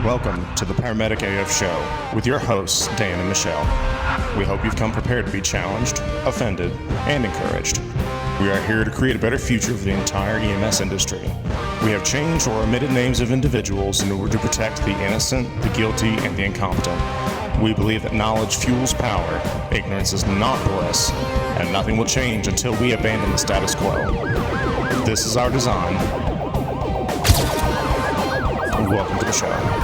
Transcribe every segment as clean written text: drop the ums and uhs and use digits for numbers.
Welcome to the Paramedic AF Show with your hosts, Dan and Michelle. We hope you've come prepared to be challenged, offended, and encouraged. We are here to create a better future for the entire EMS industry. We have changed or omitted names of individuals in order to protect the innocent, the guilty, and the incompetent. We believe that knowledge fuels power, ignorance is not bliss, and nothing will change until we abandon the status quo. This is our design. Welcome to the show.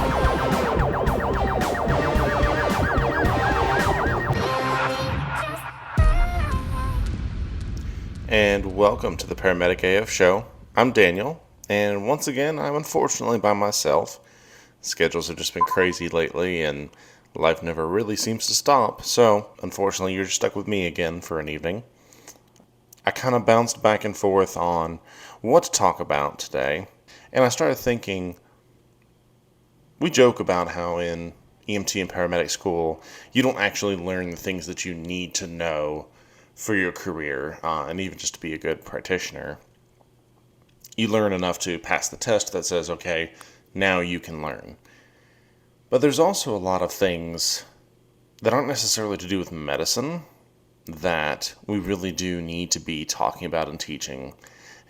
And welcome to the Paramedic AF Show. I'm Daniel, and once again, I'm unfortunately by myself. Schedules have just been crazy lately, and life never really seems to stop, so unfortunately, you're stuck with me again for an evening. I kind of bounced back and forth on what to talk about today, and I started thinking, we joke about how in EMT and paramedic school, you don't actually learn the things that you need to know for your career, and even just to be a good practitioner. You learn enough to pass the test that says, okay, now you can learn. But there's also a lot of things that aren't necessarily to do with medicine that we really do need to be talking about and teaching.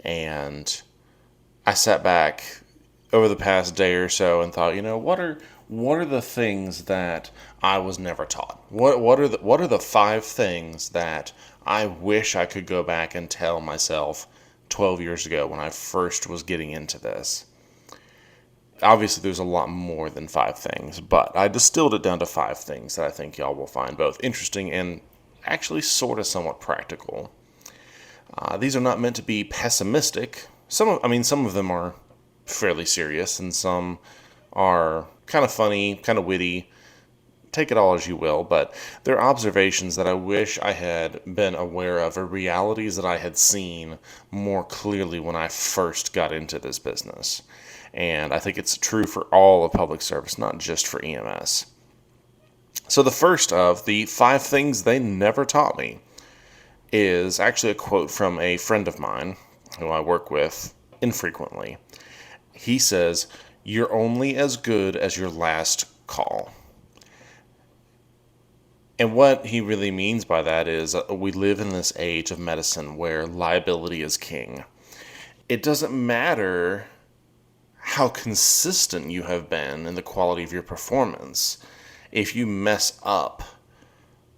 And I sat back over the past day or so and thought, what are the things that I was never taught? What are the 5 things that I wish I could go back and tell myself 12 years ago when I first was getting into this? Obviously, there's a lot more than 5 things, but I distilled it down to 5 things that I think y'all will find both interesting and actually sort of somewhat practical. These are not meant to be pessimistic. Some of them are fairly serious, and some are kind of funny, kind of witty. Take it all as you will, but they're observations that I wish I had been aware of, or realities that I had seen more clearly when I first got into this business. And I think it's true for all of public service, not just for EMS. So the first of the 5 things they never taught me is actually a quote from a friend of mine who I work with infrequently. He says, "You're only as good as your last call." And what he really means by that is we live in this age of medicine where liability is king. It doesn't matter how consistent you have been in the quality of your performance. If you mess up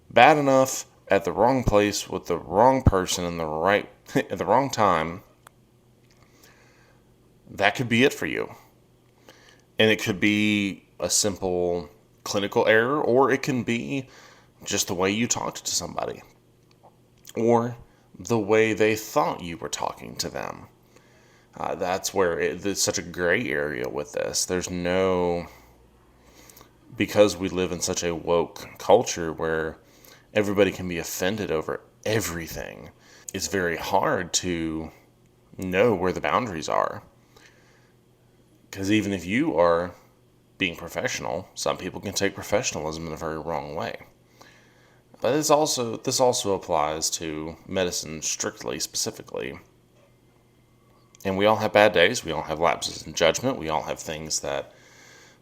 bad enough at the wrong place with the wrong person in the right at the wrong time, that could be it for you. And it could be a simple clinical error, or it can be just the way you talked to somebody, or the way they thought you were talking to them. That's where there's such a gray area with this. Because we live in such a woke culture where everybody can be offended over everything, it's very hard to know where the boundaries are. Because even if you are being professional, some people can take professionalism in a very wrong way. But this also applies to medicine strictly, specifically. And we all have bad days. We all have lapses in judgment. We all have things that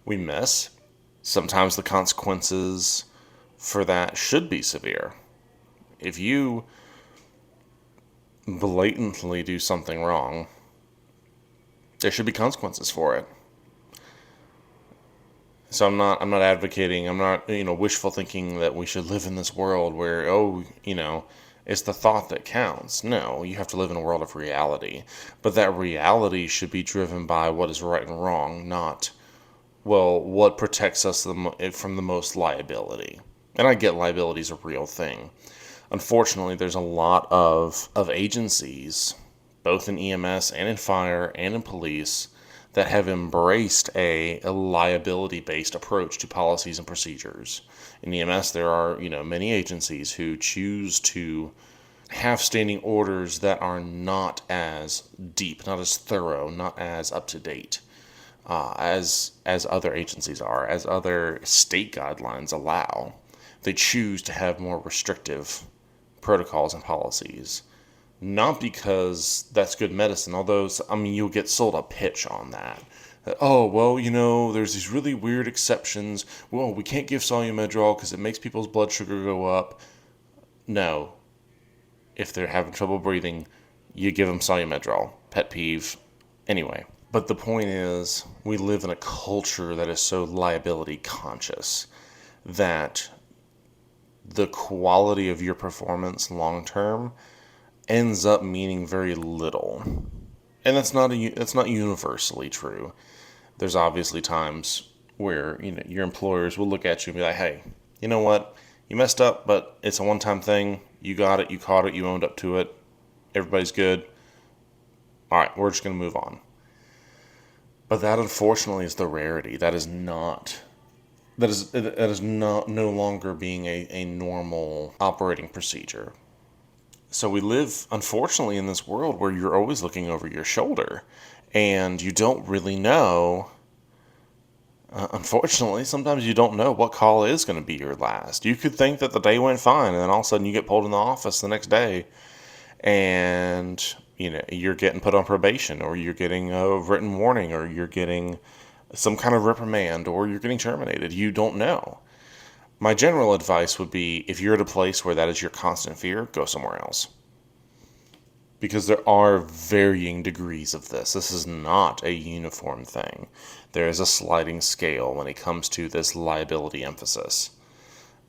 we miss. Sometimes the consequences for that should be severe. If you blatantly do something wrong, there should be consequences for it. So I'm not advocating, I'm not, wishful thinking that we should live in this world where, it's the thought that counts. No, you have to live in a world of reality. But that reality should be driven by what is right and wrong, not, what protects us from the most liability. And I get liability is a real thing. Unfortunately, there's a lot of agencies, both in EMS and in fire and in police, that have embraced a liability-based approach to policies and procedures. In EMS, there are, many agencies who choose to have standing orders that are not as deep, not as thorough, not as up-to-date as other agencies are, as other state guidelines allow. They choose to have more restrictive protocols and policies. Not because that's good medicine, although, you'll get sold a pitch on that. Oh, well, there's these really weird exceptions. Well, we can't give Solu-Medrol because it makes people's blood sugar go up. No. If they're having trouble breathing, you give them Solu-Medrol. Pet peeve. Anyway. But the point is, we live in a culture that is so liability conscious that the quality of your performance long term ends up meaning very little. And that's not universally true. There's obviously times where your employers will look at you and be like, "Hey, you know what? You messed up, but it's a one-time thing. You got it, you caught it, you owned up to it. Everybody's good. All right, we're just going to move on." But that unfortunately is the rarity. That is not no longer being a normal operating procedure. So we live, unfortunately, in this world where you're always looking over your shoulder and you don't really know. Unfortunately, sometimes you don't know what call is going to be your last. You could think that the day went fine, and then all of a sudden you get pulled in the office the next day, and you're getting put on probation, or you're getting a written warning, or you're getting some kind of reprimand, or you're getting terminated. You don't know. My general advice would be, if you're at a place where that is your constant fear, go somewhere else. Because there are varying degrees of this. This is not a uniform thing. There is a sliding scale when it comes to this liability emphasis.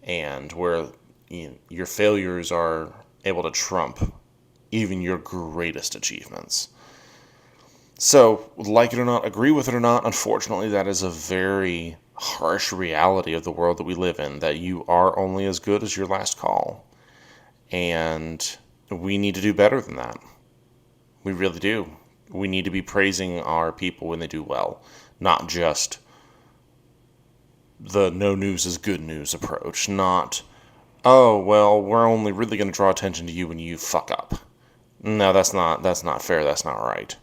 And where your failures are able to trump even your greatest achievements. So, like it or not, agree with it or not, unfortunately, that is a very harsh reality of the world that we live in, that you are only as good as your last call. And we need to do better than that. We really do. We need to be praising our people when they do well, not just the no news is good news approach, not, oh, well, we're only really going to draw attention to you when you fuck up. No, that's not fair, that's not right.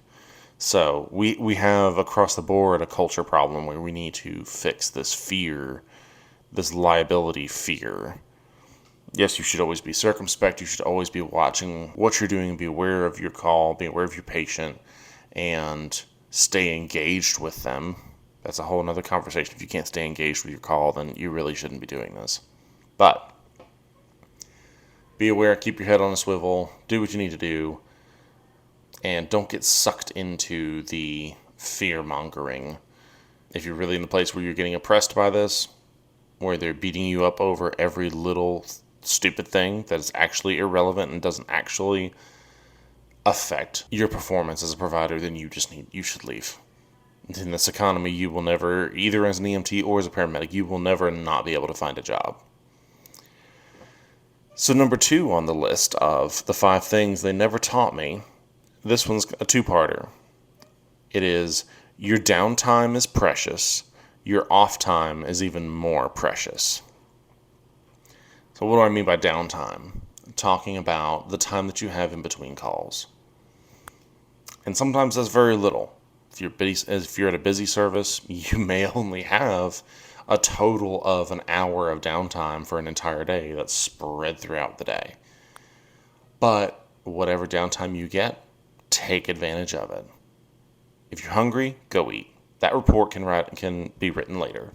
So we have across the board a culture problem where we need to fix this fear, this liability fear. Yes, you should always be circumspect. You should always be watching what you're doing, be aware of your call, be aware of your patient, and stay engaged with them. That's a whole other conversation. If you can't stay engaged with your call, then you really shouldn't be doing this. But be aware, keep your head on a swivel, do what you need to do, and don't get sucked into the fear-mongering. If you're really in the place where you're getting oppressed by this, where they're beating you up over every little stupid thing that is actually irrelevant and doesn't actually affect your performance as a provider, then you should leave. In this economy, you will never, either as an EMT or as a paramedic, you will never not be able to find a job. So number 2 on the list of the 5 things they never taught me, this one's a 2-parter. It is, your downtime is precious, your off time is even more precious. So what do I mean by downtime? I'm talking about the time that you have in between calls. And sometimes that's very little. If you're at a busy service, you may only have a total of an hour of downtime for an entire day that's spread throughout the day. But whatever downtime you get, take advantage of it. If you're hungry, go eat. That report can be written later.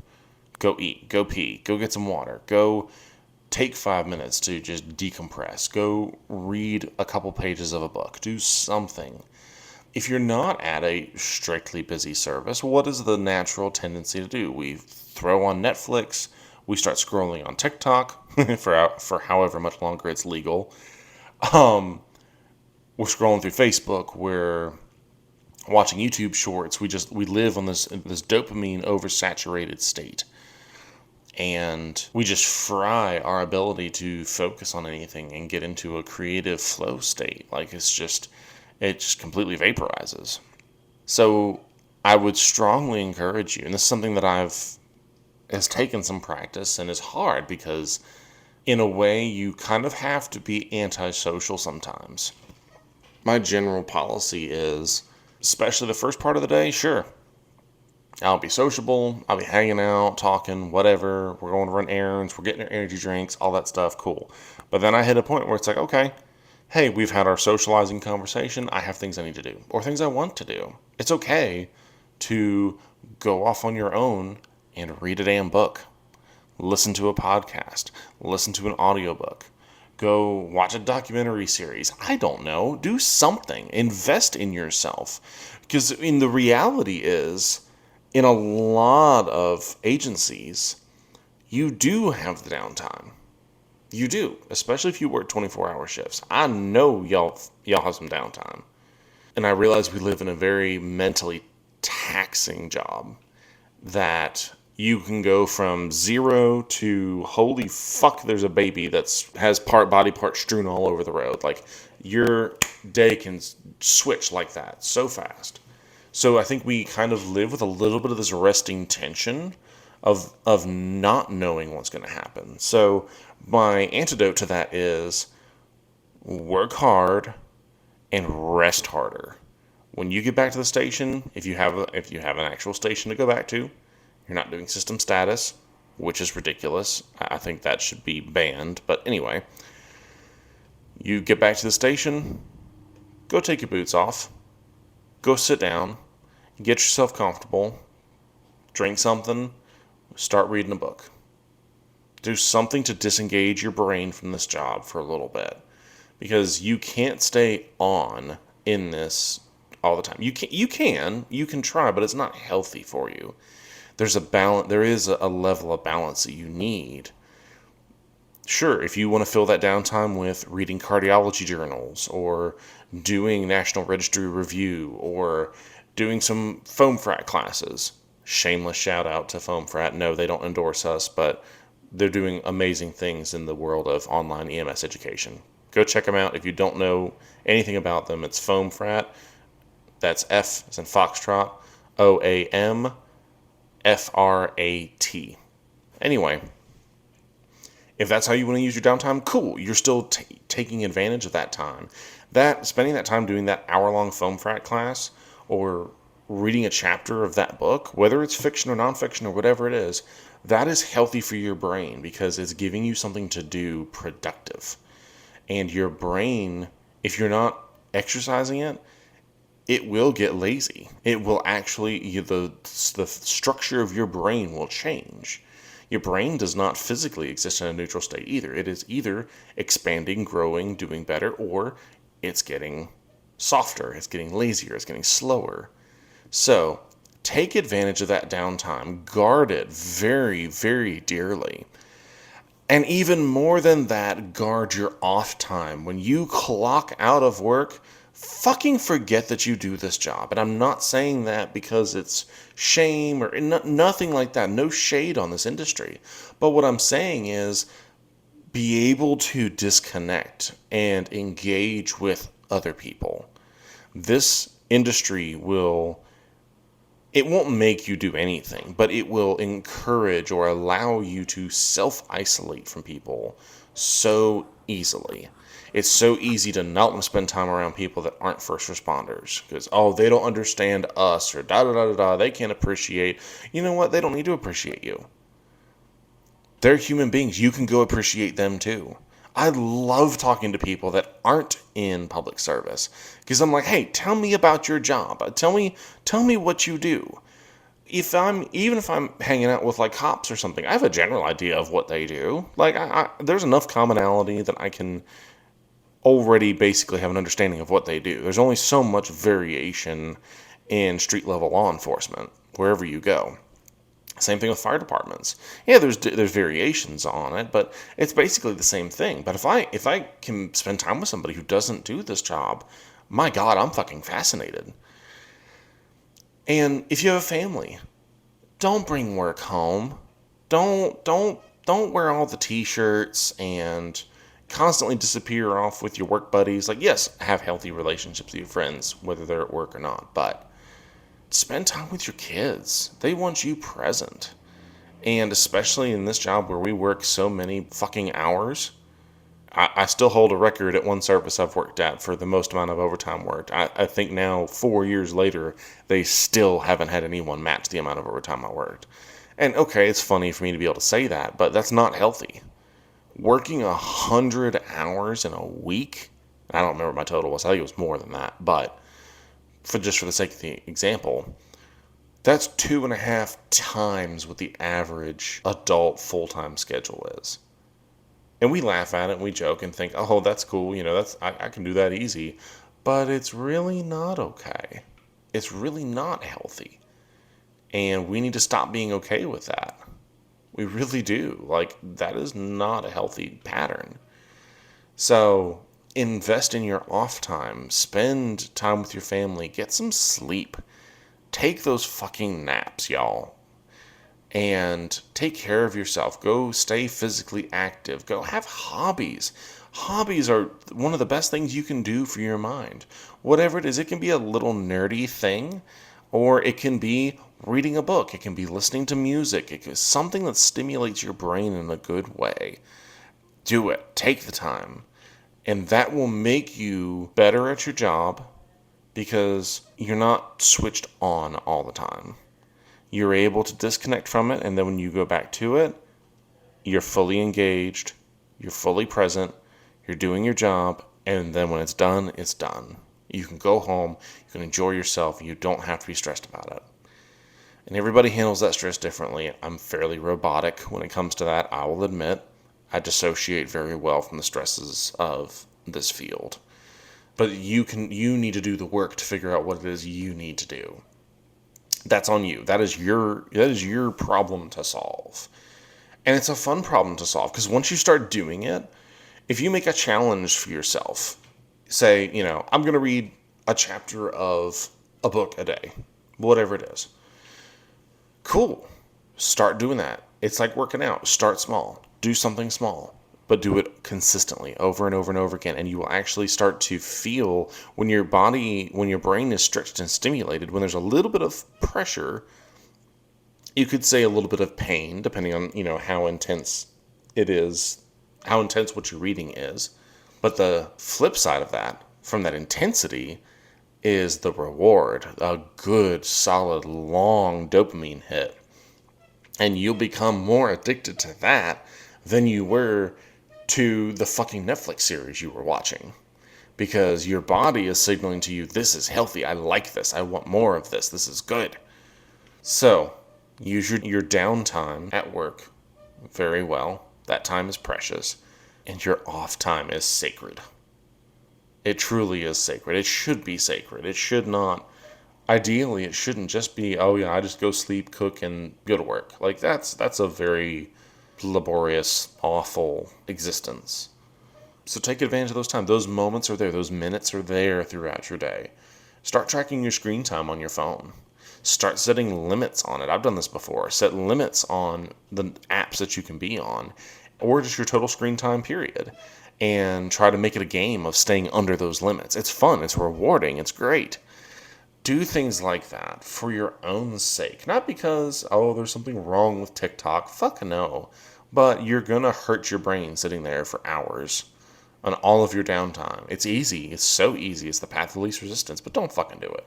Go eat, go pee, go get some water, go take 5 minutes to just decompress, go read a couple pages of a book, do something. If you're not at a strictly busy service, what is the natural tendency to do? We throw on Netflix, we start scrolling on TikTok for however much longer it's legal. We're scrolling through Facebook, we're watching YouTube shorts. We live on this dopamine oversaturated state. And we just fry our ability to focus on anything and get into a creative flow state. Like it just completely vaporizes. So I would strongly encourage you, and this is something that has taken some practice and is hard because in a way you kind of have to be antisocial sometimes. My general policy is, especially the first part of the day, sure, I'll be sociable, I'll be hanging out, talking, whatever, we're going to run errands, we're getting our energy drinks, all that stuff, cool. But then I hit a point where it's like, okay, hey, we've had our socializing conversation, I have things I need to do, or things I want to do. It's okay to go off on your own and read a damn book, listen to a podcast, listen to an audiobook, go watch a documentary series. I don't know. Do something. Invest in yourself. Because the reality is, in a lot of agencies, you do have the downtime. You do, especially if you work 24-hour shifts. I know y'all have some downtime. And I realize we live in a very mentally taxing job that you can go from zero to holy fuck, there's a baby that's has body part strewn all over the road. Like, your day can switch like that so fast. So I think we kind of live with a little bit of this resting tension of not knowing what's going to happen. So my antidote to that is work hard and rest harder. When you get back to the station, if you have an actual station to go back to, you're not doing system status, which is ridiculous. I think that should be banned. But anyway, you get back to the station, go take your boots off, go sit down, get yourself comfortable, drink something, start reading a book. Do something to disengage your brain from this job for a little bit, because you can't stay on in this all the time. You can try, but it's not healthy for you. There's a balance. There is a level of balance that you need. Sure, if you want to fill that downtime with reading cardiology journals or doing National Registry Review or doing some foam frat classes. Shameless shout out to foam frat. No, they don't endorse us, but they're doing amazing things in the world of online EMS education. Go check them out. If you don't know anything about them, it's foam frat. That's F as in Foxtrot, OAMFRAT. Anyway, if that's how you want to use your downtime, cool. You're still taking advantage of that time. Spending that time doing that hour-long foam frat class or reading a chapter of that book, whether it's fiction or nonfiction or whatever it is, that is healthy for your brain because it's giving you something to do productive. And your brain, if you're not exercising it, it will get lazy. It will actually, the structure of your brain will change. Your brain does not physically exist in a neutral state either. It is either expanding, growing, doing better, or it's getting softer, it's getting lazier, it's getting slower. So take advantage of that downtime. Guard it very, very dearly. And even more than that, guard your off time. When you clock out of work, fucking forget that you do this job. And I'm not saying that because it's shame or nothing like that. No shade on this industry. But what I'm saying is be able to disconnect and engage with other people. This industry it won't make you do anything, but it will encourage or allow you to self-isolate from people so easily. It's so easy to not want to spend time around people that aren't first responders because, they don't understand us or da-da-da-da-da, they can't appreciate. You know what? They don't need to appreciate you. They're human beings. You can go appreciate them too. I love talking to people that aren't in public service because I'm like, hey, tell me about your job. Tell me what you do. Even if I'm hanging out with like cops or something, I have a general idea of what they do. Like, there's enough commonality that I can already basically have an understanding of what they do. There's only so much variation in street level law enforcement wherever you go. Same thing with fire departments. Yeah, there's variations on it, but it's basically the same thing. But if I can spend time with somebody who doesn't do this job, my God, I'm fucking fascinated. And if you have a family, don't bring work home. Don't wear all the t-shirts and constantly disappear off with your work buddies. Like, yes, have healthy relationships with your friends, whether they're at work or not, but spend time with your kids. They want you present. And especially in this job where we work so many fucking hours, I still hold a record at one service I've worked at for the most amount of overtime worked. I think now, 4 years later, they still haven't had anyone match the amount of overtime I worked. And okay, it's funny for me to be able to say that, but that's not healthy. Working 100 hours in a week, I don't remember what my total was. I think it was more than that, but for the sake of the example, That's 2.5 times what the average adult full-time schedule is. And we laugh at it and we joke and think, oh, that's cool. I can do that easy. But it's really not okay. It's really not healthy. And we need to stop being okay with that. We really do. Like, that is not a healthy pattern. So, invest in your off time. Spend time with your family. Get some sleep. Take those fucking naps, y'all. And take care of yourself. Go stay physically active. Go have hobbies. Hobbies are one of the best things you can do for your mind. Whatever it is, it can be a little nerdy thing, or it can be reading a book. It can be listening to music. It can be something that stimulates your brain in a good way. Do it. Take the time. And that will make you better at your job because you're not switched on all the time. You're able to disconnect from it, and then when you go back to it, you're fully engaged, you're fully present, you're doing your job, and then when it's done, it's done. You can go home, you can enjoy yourself, you don't have to be stressed about it. And everybody handles that stress differently. I'm fairly robotic when it comes to that, I will admit. I dissociate very well from the stresses of this field. But you need to do the work to figure out what it is you need to do. That's on you. That is your problem to solve. And it's a fun problem to solve because once you start doing it, if you make a challenge for yourself, say, I'm going to read a chapter of a book a day, whatever it is. Cool. Start doing that. It's like working out. Start small. Do something small, but do it consistently over and over and over again. And you will actually start to feel when your brain is stretched and stimulated, when there's a little bit of pressure, you could say a little bit of pain, depending on, how intense it is, how intense what you're reading is. But the flip side of that, from that intensity, is the reward, a good, solid, long dopamine hit. And you'll become more addicted to that than you were to the fucking Netflix series you were watching. Because your body is signaling to you, this is healthy, I like this, I want more of this is good. So, use your downtime at work very well. That time is precious. And your off time is sacred. It truly is sacred. It should be sacred. It should not, ideally, it shouldn't just be, oh yeah, I just go sleep, cook, and go to work. Like, that's a very laborious, awful existence. So take advantage of those times. Those moments are there. Those minutes are there throughout your day. Start tracking your screen time on your phone. Start setting limits on it. I've done this before. Set limits on the apps that you can be on, or just your total screen time period, and try to make it a game of staying under those limits. It's fun. It's rewarding. It's great. Do things like that for your own sake. Not because, there's something wrong with TikTok. Fuck no. But you're going to hurt your brain sitting there for hours on all of your downtime. It's easy. It's so easy. It's the path of least resistance. But don't fucking do it.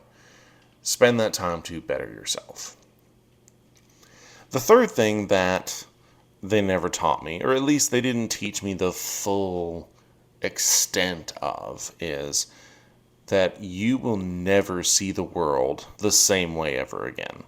Spend that time to better yourself. The third thing that they never taught me, or at least they didn't teach me the full extent of, is that you will never see the world the same way ever again.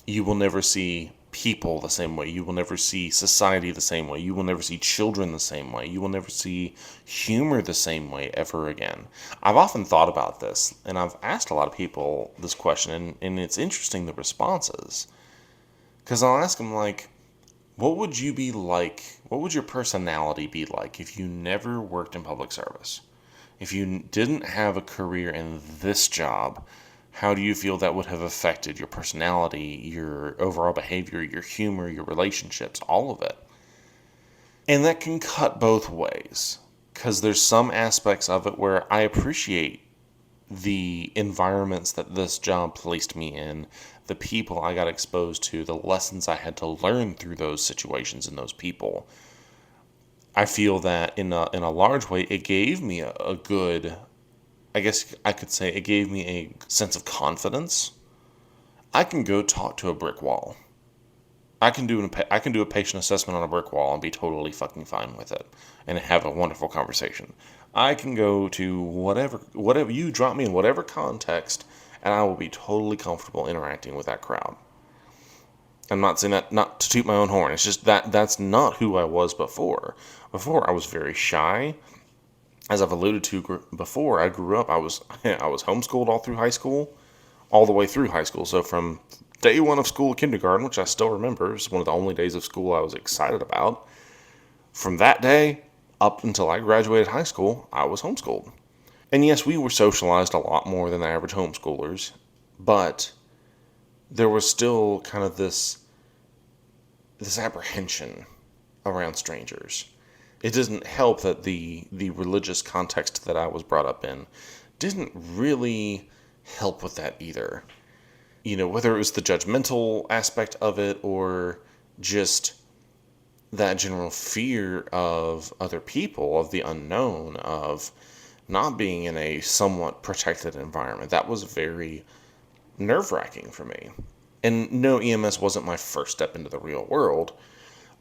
You will never see people the same way. You will never see society the same way. You will never see children the same way. You will never see humor the same way ever again. I've often thought about this, and I've asked a lot of people this question, and it's interesting the responses. Because I'll ask them, like, what would you be like? What would your personality be like if you never worked in public service? If you didn't have a career in this job, how do you feel that would have affected your personality, your overall behavior, your humor, your relationships, all of it? And that can cut both ways, because there's some aspects of it where I appreciate the environments that this job placed me in, the people I got exposed to, the lessons I had to learn through those situations and those people. I feel that in a large way, it gave me a good, I guess I could say it gave me a sense of confidence. I can go talk to a brick wall. I can do a patient assessment on a brick wall and be totally fucking fine with it and have a wonderful conversation. I can go to whatever you drop me in whatever context and I will be totally comfortable interacting with that crowd. I'm not saying that not to toot my own horn. It's just that's not who I was before. Before, I was very shy. As I've alluded to before, I grew up, I was homeschooled all through high school, all the way through high school. So from day one of school, kindergarten, which I still remember, is one of the only days of school I was excited about. From that day up until I graduated high school, I was homeschooled. And yes, we were socialized a lot more than the average homeschoolers, but there was still kind of this apprehension around strangers. It doesn't help that the religious context that I was brought up in didn't really help with that either. Whether it was the judgmental aspect of it or just that general fear of other people, of the unknown, of not being in a somewhat protected environment. That was very nerve-wracking for me. And no, EMS wasn't my first step into the real world,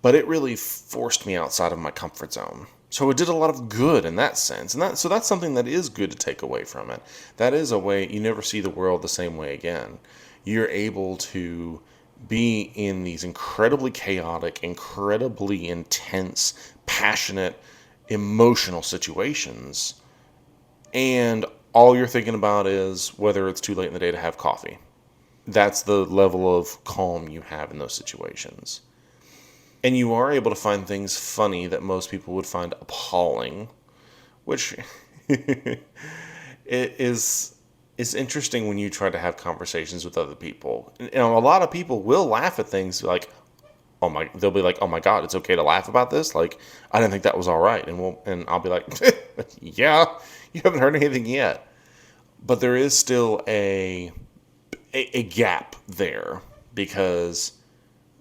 but it really forced me outside of my comfort zone. So it did a lot of good in that sense. So that's something that is good to take away from it. That is a way you never see the world the same way again. You're able to be in these incredibly chaotic, incredibly intense, passionate, emotional situations, and all you're thinking about is whether it's too late in the day to have coffee. That's the level of calm you have in those situations. And you are able to find things funny that most people would find appalling, which it is interesting when you try to have conversations with other people. A lot of people will laugh at things like, they'll be like, "Oh my God, it's okay to laugh about this." Like, I didn't think that was all right, and I'll be like, "Yeah, you haven't heard anything yet." But there is still a gap there because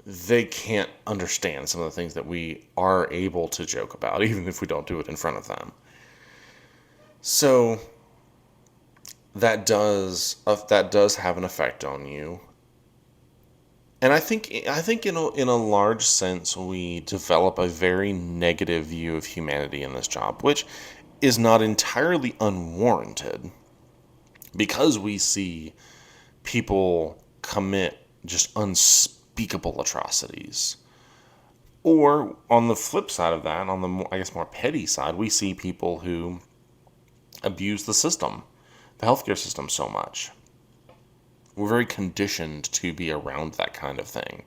they can't understand some of the things that we are able to joke about, even if we don't do it in front of them. So that does have an effect on you. And I think in a large sense we develop a very negative view of humanity in this job, which is not entirely unwarranted, because we see people commit just unspeakable atrocities. Or on the flip side of that, on the more petty side, we see people who abuse the system, the healthcare system, so much. We're very conditioned to be around that kind of thing.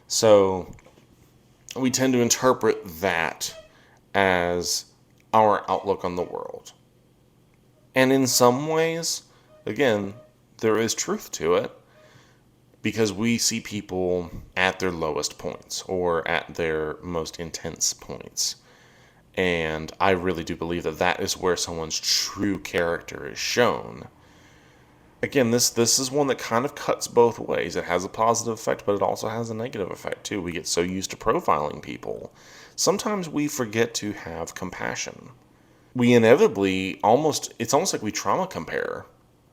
So we tend to interpret that as our outlook on the world. And in some ways, again, there is truth to it, because we see people at their lowest points or at their most intense points. And I really do believe that is where someone's true character is shown. Again, this is one that kind of cuts both ways. It has a positive effect, but it also has a negative effect too. We get so used to profiling people. Sometimes we forget to have compassion. We inevitably it's almost like we trauma compare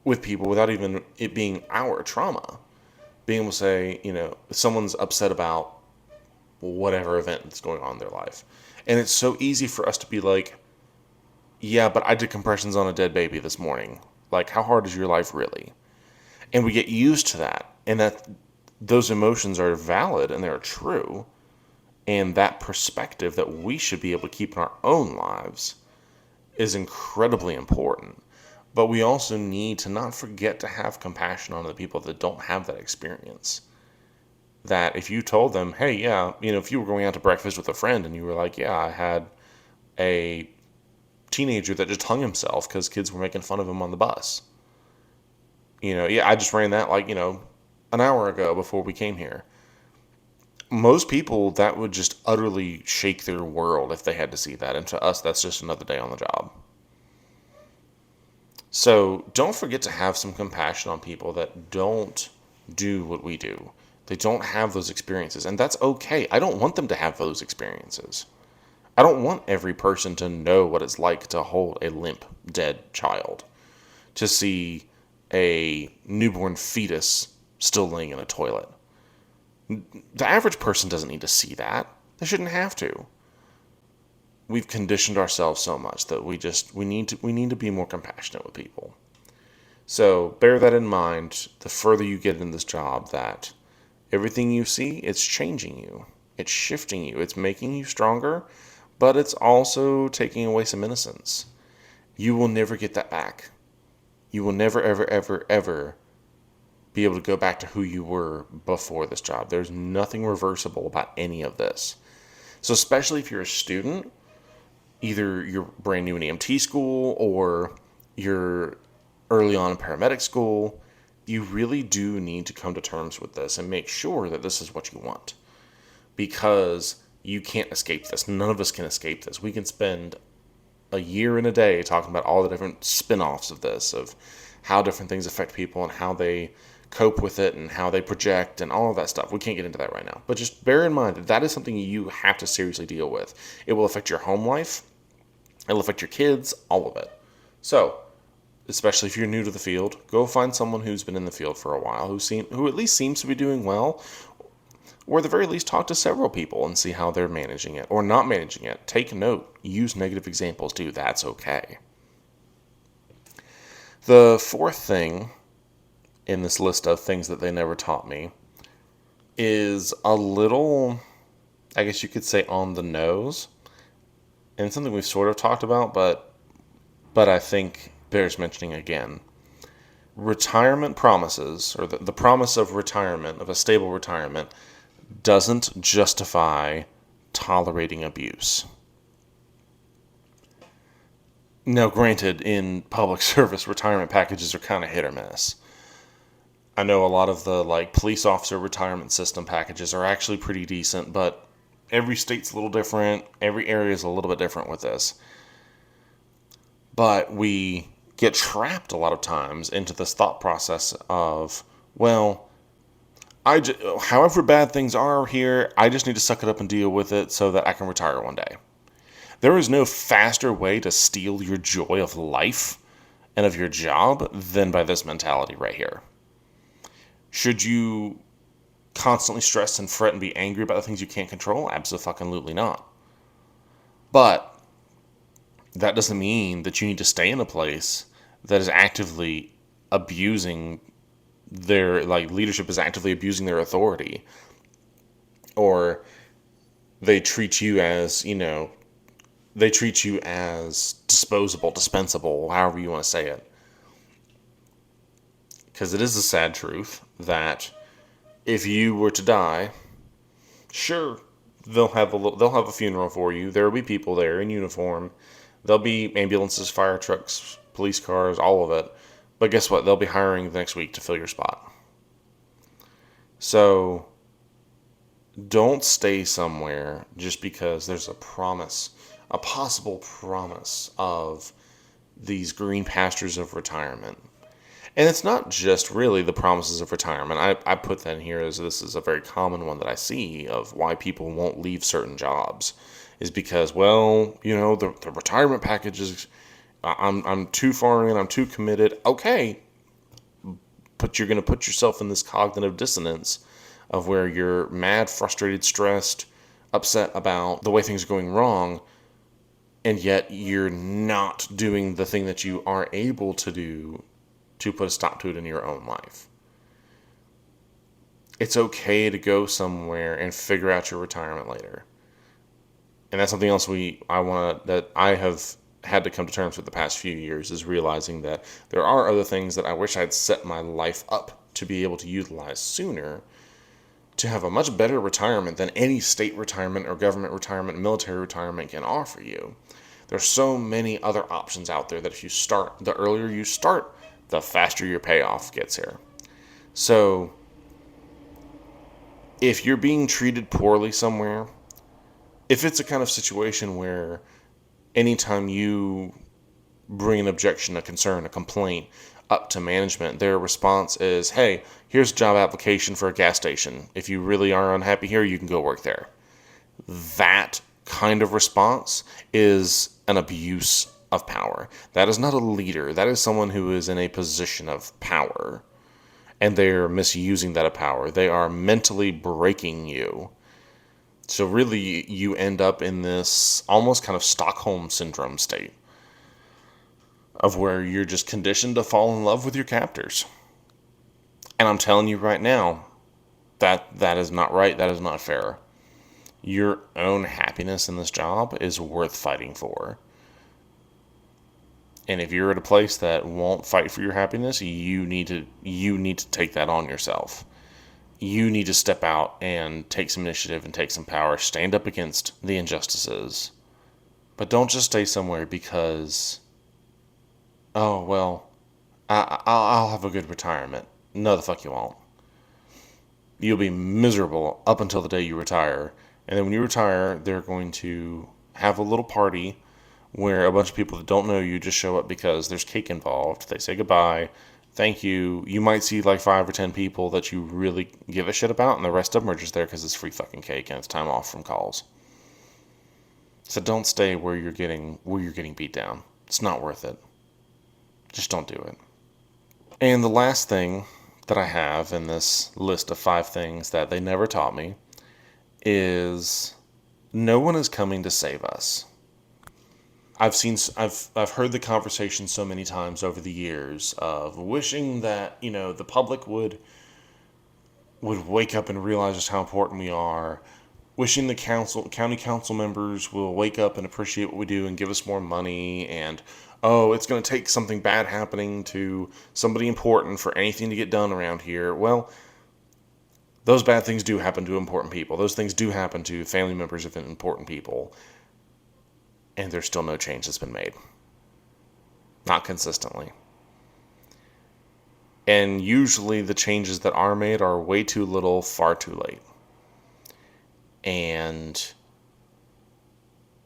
with people without even it being our trauma. Being able to say, if someone's upset about whatever event that's going on in their life. And it's so easy for us to be like, yeah, but I did compressions on a dead baby this morning. Like, how hard is your life really? And we get used to that. And that those emotions are valid and they're true. And that perspective that we should be able to keep in our own lives is incredibly important. But we also need to not forget to have compassion on the people that don't have that experience. That if you told them, hey, yeah, if you were going out to breakfast with a friend and you were like, yeah, I had a teenager that just hung himself because kids were making fun of him on the bus. Yeah, I just ran that an hour ago before we came here. Most people, that would just utterly shake their world if they had to see that. And to us, that's just another day on the job. So don't forget to have some compassion on people that don't do what we do. They don't have those experiences, and that's okay. I don't want them to have those experiences. I don't want every person to know what it's like to hold a limp, dead child, to see a newborn fetus still laying in a toilet. The average person doesn't need to see that. They shouldn't have to. We've conditioned ourselves so much that we need to be more compassionate with people. So bear that in mind the further you get in this job, that everything you see, it's changing you. It's shifting you. It's making you stronger, but it's also taking away some innocence. You will never get that back. You will never, ever, ever, ever be able to go back to who you were before this job. There's nothing reversible about any of this. So especially if you're a student, either you're brand new in EMT school or you're early on in paramedic school, you really do need to come to terms with this and make sure that this is what you want. Because you can't escape this. None of us can escape this. We can spend a year and a day talking about all the different spin-offs of this, of how different things affect people and how they cope with it and how they project and all of that stuff. We can't get into that right now. But just bear in mind that that is something you have to seriously deal with. It will affect your home life. It'll affect your kids, all of it. So, especially if you're new to the field, go find someone who's been in the field for a while, who at least seems to be doing well, or at the very least talk to several people and see how they're managing it or not managing it. Take note. Use negative examples too. That's okay. The fourth thing in this list of things that they never taught me is a little, I guess you could say, on the nose. And it's something we've sort of talked about, but I think bears mentioning again. Retirement promises, or the promise of retirement, of a stable retirement, doesn't justify tolerating abuse. Now, granted, in public service, retirement packages are kind of hit or miss. I know a lot of the police officer retirement system packages are actually pretty decent, but every state's a little different. Every area is a little bit different with this. But we get trapped a lot of times into this thought process of, well, however bad things are here, I just need to suck it up and deal with it so that I can retire one day. There is no faster way to steal your joy of life and of your job than by this mentality right here. Should you constantly stress and fret and be angry about the things you can't control? Abso-fucking-lutely not. But that doesn't mean that you need to stay in a place that is actively abusing their, leadership is actively abusing their authority. Or they treat you as, disposable, dispensable, however you want to say it. Because it is a sad truth that if you were to die, sure, they'll have a funeral for you. There will be people there in uniform. There'll be ambulances, fire trucks, police cars, all of it. But guess what? They'll be hiring the next week to fill your spot. So don't stay somewhere just because there's a possible promise of these green pastures of retirement. And it's not just really the promises of retirement. I put that in here as this is a very common one that I see of why people won't leave certain jobs. Is because, the retirement package is, I'm too far in, I'm too committed. Okay, but you're going to put yourself in this cognitive dissonance of where you're mad, frustrated, stressed, upset about the way things are going wrong, and yet you're not doing the thing that you are able to do to put a stop to it in your own life. It's okay to go somewhere and figure out your retirement later. And that's something else that I have had to come to terms with the past few years, is realizing that there are other things that I wish I'd set my life up to be able to utilize sooner to have a much better retirement than any state retirement or government retirement, military retirement can offer you. There's so many other options out there that the earlier you start, the faster your payoff gets here. So if you're being treated poorly somewhere, if it's a kind of situation where anytime you bring an objection, a concern, a complaint up to management, their response is, hey, here's a job application for a gas station. If you really are unhappy here, you can go work there. That kind of response is an abuse of power. That is not a leader. That is someone who is in a position of power, and they're misusing that power. They are mentally breaking you. So really, you end up in this almost kind of Stockholm syndrome state. of where you're just conditioned to fall in love with your captors. And I'm telling you right now, that is not right. That is not fair. Your own happiness in this job is worth fighting for. And if you're at a place that won't fight for your happiness, you need to take that on yourself. You need to step out and take some initiative and take some power. Stand up against the injustices. But don't just stay somewhere because, oh, well, I'll have a good retirement. No, the fuck you won't. You'll be miserable up until the day you retire. And then when you retire, they're going to have a little party where a bunch of people that don't know you just show up because there's cake involved. They say goodbye, thank you. You might see like 5 or 10 people that you really give a shit about, and the rest of them are just there because it's free fucking cake and it's time off from calls. So don't stay where you're getting beat down. It's not worth it. Just don't do it. And the last thing that I have in this list of 5 things that they never taught me is no one is coming to save us. I've heard the conversation so many times over the years of wishing that, the public would wake up and realize just how important we are. Wishing the county council members will wake up and appreciate what we do and give us more money. And, it's going to take something bad happening to somebody important for anything to get done around here. Well, those bad things do happen to important people. Those things do happen to family members of important people. And there's still no change that's been made. Not consistently. And usually the changes that are made are way too little, far too late. And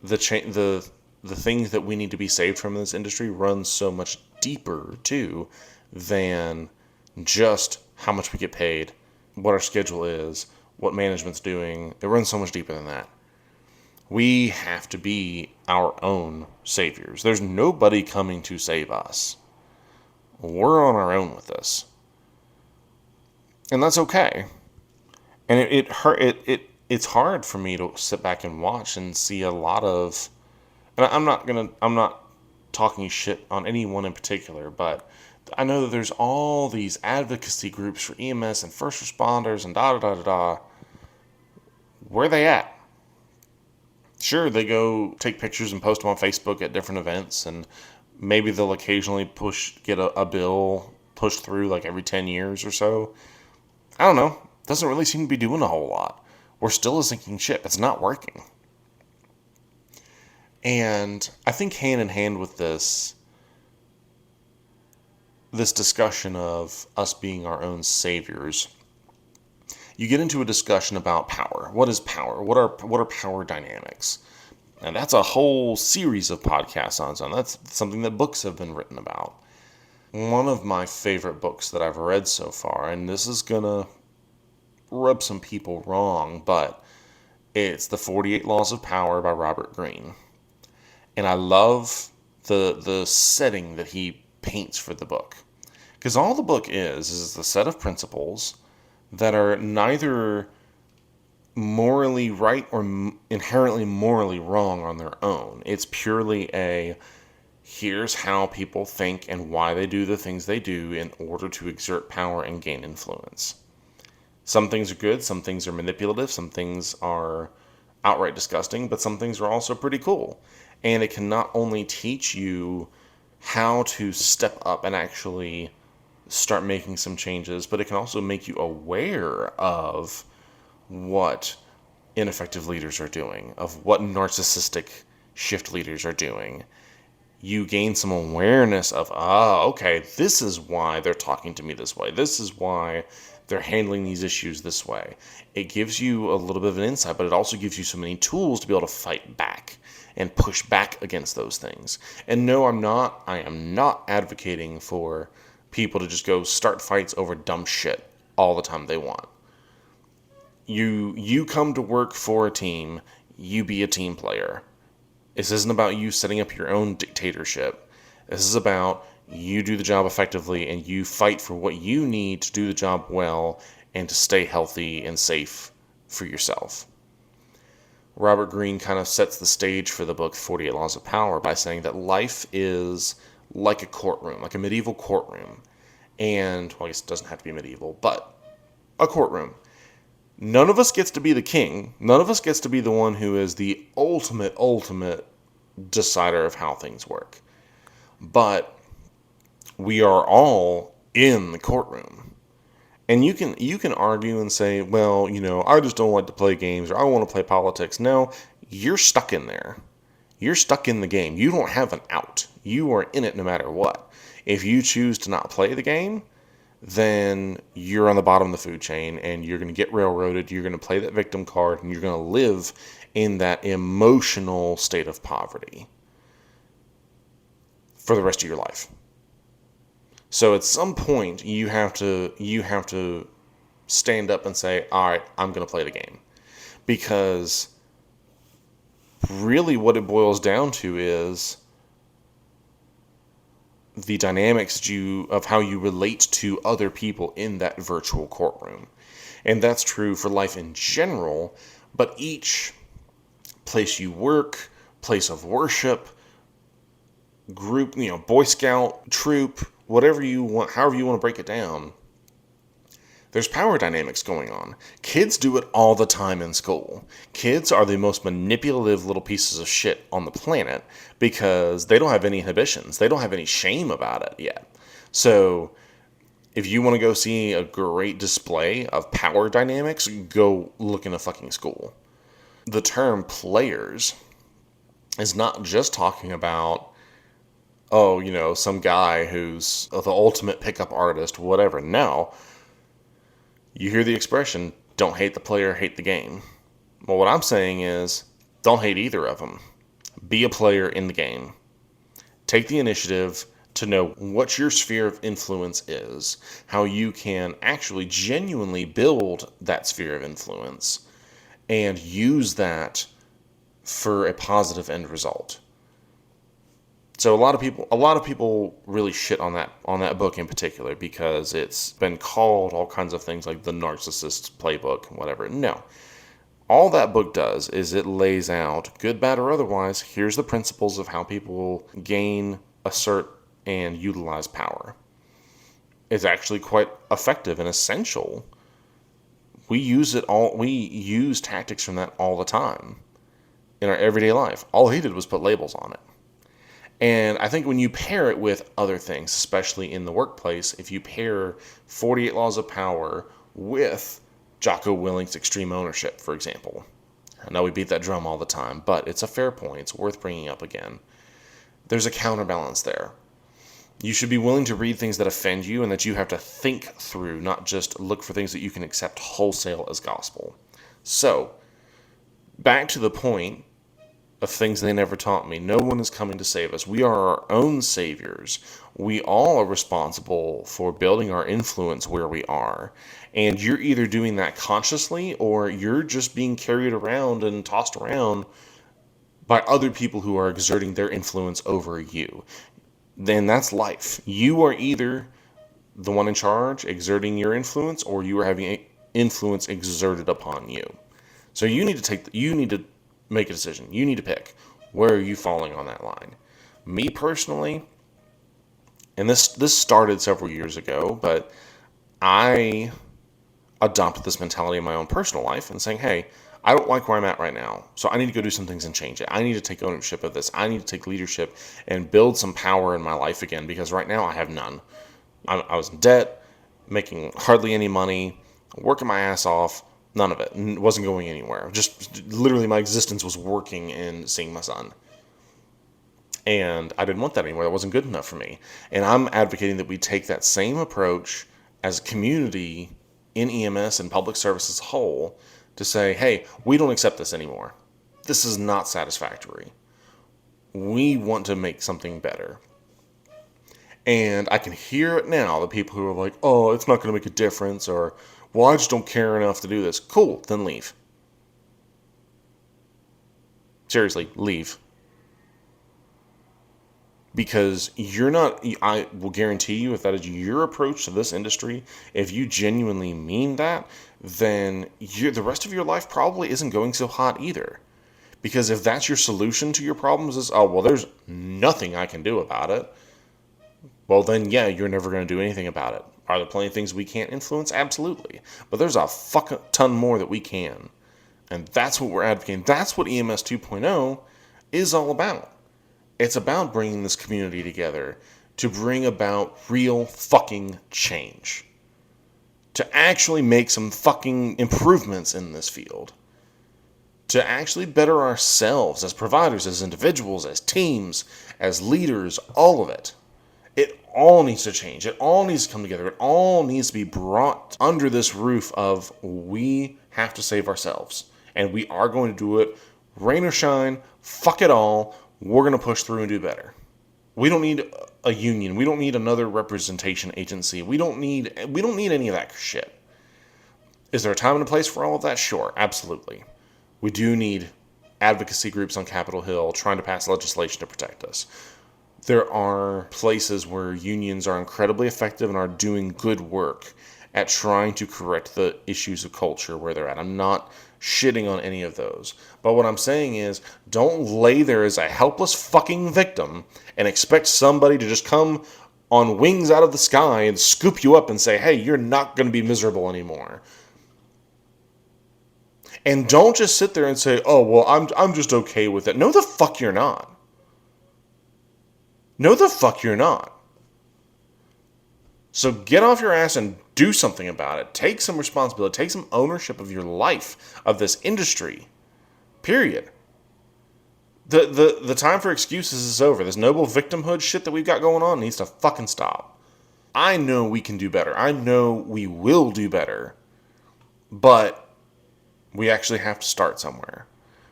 the things that we need to be saved from in this industry run so much deeper, too, than just how much we get paid, what our schedule is, what management's doing. It runs so much deeper than that. We have to be our own saviors. There's nobody coming to save us. We're on our own with this. And that's okay. And it's hard for me to sit back and watch and see a lot of, and I'm not talking shit on anyone in particular, but I know that there's all these advocacy groups for EMS and first responders and da-da-da-da-da. Where are they at? Sure, they go take pictures and post them on Facebook at different events, and maybe they'll occasionally get a bill pushed through like every 10 years or so. I don't know. Doesn't really seem to be doing a whole lot. We're still a sinking ship. It's not working. And I think hand in hand with this discussion of us being our own saviors, you get into a discussion about power. What is power? What are power dynamics? And that's a whole series of podcasts on. That's something that books have been written about. One of my favorite books that I've read so far, and this is gonna rub some people wrong, but it's The 48 Laws of Power by Robert Greene. And I love the setting that he paints for the book. Because all the book is a set of principles that are neither morally right or inherently morally wrong on their own. It's purely here's how people think and why they do the things they do in order to exert power and gain influence. Some things are good, some things are manipulative, some things are outright disgusting, but some things are also pretty cool. And it can not only teach you how to step up and actually start making some changes, but it can also make you aware of what ineffective leaders are doing, of what narcissistic shift leaders are doing. You gain some awareness of, okay, this is why they're talking to me this way. This is why they're handling these issues this way. It gives you a little bit of an insight, but it also gives you so many tools to be able to fight back and push back against those things. And no, I am not advocating for people to just go start fights over dumb shit all the time they want. You come to work for a team, you be a team player. This isn't about you setting up your own dictatorship. This is about you do the job effectively and you fight for what you need to do the job well and to stay healthy and safe for yourself. Robert Greene kind of sets the stage for the book 48 Laws of Power by saying that life is like a courtroom, like a medieval courtroom. And, well, I guess it doesn't have to be medieval, but a courtroom. None of us gets to be the king. None of us gets to be the one who is the ultimate decider of how things work. But we are all in the courtroom. And you can argue and say, well, I just don't like to play games, or I want to play politics. No, you're stuck in there. You're stuck in the game. You don't have an out. You are in it no matter what. If you choose to not play the game, then you're on the bottom of the food chain and you're going to get railroaded. You're going to play that victim card and you're going to live in that emotional state of poverty for the rest of your life. So at some point you have to stand up and say, all right, I'm going to play the game. Because really what it boils down to is the dynamics of how you relate to other people in that virtual courtroom. And that's true for life in general, but each place you work, place of worship, group, Boy Scout, troop, whatever you want, however you want to break it down, there's power dynamics going on. Kids do it all the time in school. Kids are the most manipulative little pieces of shit on the planet because they don't have any inhibitions. They don't have any shame about it yet. So if you want to go see a great display of power dynamics, go look in a fucking school. The term players is not just talking about, some guy who's the ultimate pickup artist, whatever. No. You hear the expression, don't hate the player, hate the game. Well, what I'm saying is, don't hate either of them. Be a player in the game. Take the initiative to know what your sphere of influence is, how you can actually genuinely build that sphere of influence, and use that for a positive end result. So a lot of people really shit on that book in particular because it's been called all kinds of things like the narcissist's playbook, whatever. No. All that book does is it lays out, good, bad, or otherwise, here's the principles of how people gain, assert, and utilize power. It's actually quite effective and essential. We use tactics from that all the time in our everyday life. All he did was put labels on it. And I think when you pair it with other things, especially in the workplace, if you pair 48 Laws of Power with Jocko Willink's Extreme Ownership, for example. I know we beat that drum all the time, but it's a fair point. It's worth bringing up again. There's a counterbalance there. You should be willing to read things that offend you and that you have to think through, not just look for things that you can accept wholesale as gospel. So, back to the point of things they never taught me. No one is coming to save us. We are our own saviors. We all are responsible for building our influence where we are. And you're either doing that consciously or you're just being carried around and tossed around by other people who are exerting their influence over you. Then that's life. You are either the one in charge exerting your influence or you are having influence exerted upon you. So you need to make a decision. You need to pick. Where are you falling on that line? Me personally, and this started several years ago, but I adopted this mentality in my own personal life and saying, hey, I don't like where I'm at right now, so I need to go do some things and change it. I need to take ownership of this. I need to take leadership and build some power in my life again because right now I have none. I was in debt, making hardly any money, working my ass off. None of it. It wasn't going anywhere. Just literally my existence was working and seeing my son. And I didn't want that anymore. That wasn't good enough for me. And I'm advocating that we take that same approach as a community in EMS and public service as a whole to say, hey, we don't accept this anymore. This is not satisfactory. We want to make something better. And I can hear it now, the people who are like, oh, it's not going to make a difference, or, well, I just don't care enough to do this. Cool, then leave. Seriously, leave. Because I will guarantee you, if that is your approach to this industry, if you genuinely mean that, then the rest of your life probably isn't going so hot either. Because if that's your solution to your problems is, oh, well, there's nothing I can do about it, Well, then, yeah, you're never going to do anything about it. Are there plenty of things we can't influence? Absolutely. But there's a fuck ton more that we can. And that's what we're advocating. That's what EMS 2.0 is all about. It's about bringing this community together to bring about real fucking change. To actually make some fucking improvements in this field. To actually better ourselves as providers, as individuals, as teams, as leaders, all of it. It all needs to change. It all needs to come together. It all needs to be brought under this roof of we have to save ourselves. And we are going to do it, rain or shine, fuck it all. We're going to push through and do better. We don't need a union. We don't need another representation agency. We don't need any of that shit. Is there a time and a place for all of that? Sure, absolutely. We do need advocacy groups on Capitol Hill trying to pass legislation to protect us. There are places where unions are incredibly effective and are doing good work at trying to correct the issues of culture where they're at. I'm not shitting on any of those. But what I'm saying is, don't lay there as a helpless fucking victim and expect somebody to just come on wings out of the sky and scoop you up and say, hey, you're not going to be miserable anymore. And don't just sit there and say, oh, well, I'm just okay with it. No, the fuck you're not. No, the fuck you're not. So get off your ass and do something about it. Take some responsibility. Take some ownership of your life, of this industry. Period. The time for excuses is over. This noble victimhood shit that we've got going on needs to fucking stop. I know we can do better. I know we will do better. But we actually have to start somewhere.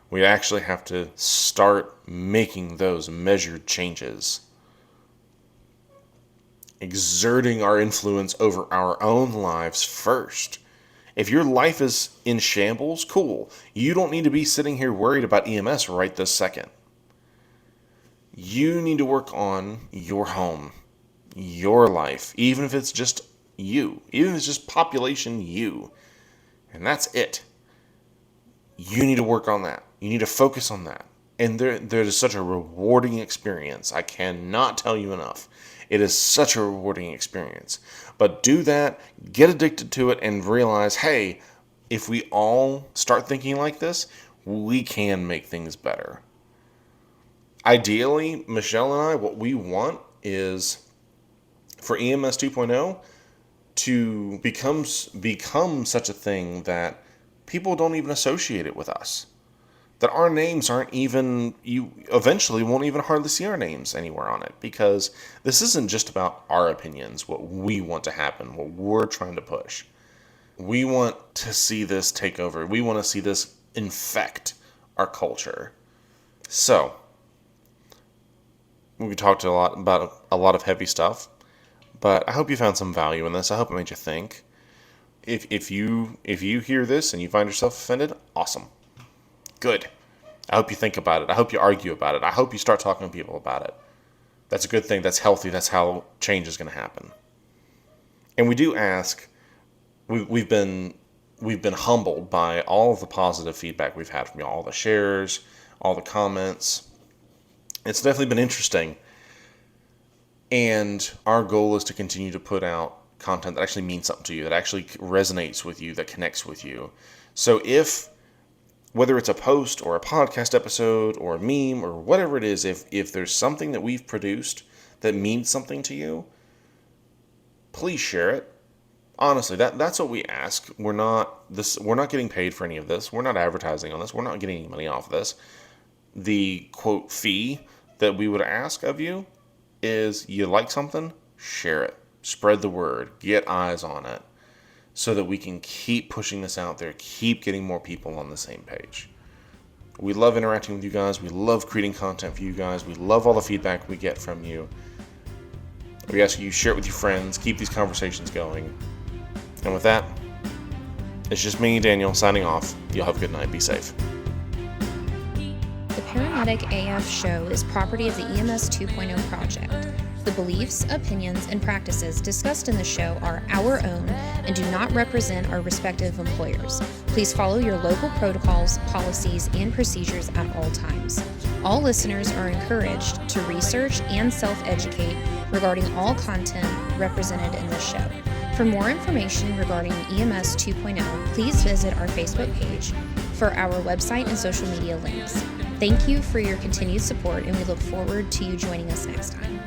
We actually have to start making those measured changes. Exerting our influence over our own lives first. If your life is in shambles, cool. You don't need to be sitting here worried about EMS right this second. You need to work on your home, your life, even if it's just you, even if it's just population you. And that's it. You need to work on that. You need to focus on that. And there's such a rewarding experience. I cannot tell you enough. It is such a rewarding experience. But do that, get addicted to it, and realize, hey, if we all start thinking like this, we can make things better. Ideally, Michelle and I, what we want is for EMS 2.0 to become such a thing that people don't even associate it with us. That our names aren't even, you eventually won't even hardly see our names anywhere on it, because this isn't just about our opinions, what we want to happen, what we're trying to push. We want to see this take over. We want to see this infect our culture. So, we talked about a lot of heavy stuff, but I hope you found some value in this. I hope it made you think. If you hear this and you find yourself offended, awesome. Good. I hope you think about it. I hope you argue about it. I hope you start talking to people about it. That's a good thing. That's healthy. That's how change is going to happen. And we do ask, we've been humbled by all of the positive feedback we've had from you, all the shares, all the comments. It's definitely been interesting. And our goal is to continue to put out content that actually means something to you, that actually resonates with you, that connects with you. So whether it's a post or a podcast episode or a meme or whatever it is, if there's something that we've produced that means something to you, please share it. Honestly, that's what we ask. We're not getting paid for any of this. We're not advertising on this. We're not getting any money off of this. The quote fee that we would ask of you is, you like something, share it. Spread the word. Get eyes on it. So that we can keep pushing this out there, keep getting more people on the same page. We love interacting with you guys. We love creating content for you guys. We love all the feedback we get from you. We ask you to share it with your friends, keep these conversations going. And with that, it's just me, Daniel, signing off. Y'all have a good night. Be safe. The Paramedic AF show is property of the EMS 2.0 project. The beliefs, opinions, and practices discussed in the show are our own and do not represent our respective employers. Please follow your local protocols, policies, and procedures at all times. All listeners are encouraged to research and self-educate regarding all content represented in this show. For more information regarding EMS 2.0, please visit our Facebook page for our website and social media links. Thank you for your continued support, and we look forward to you joining us next time.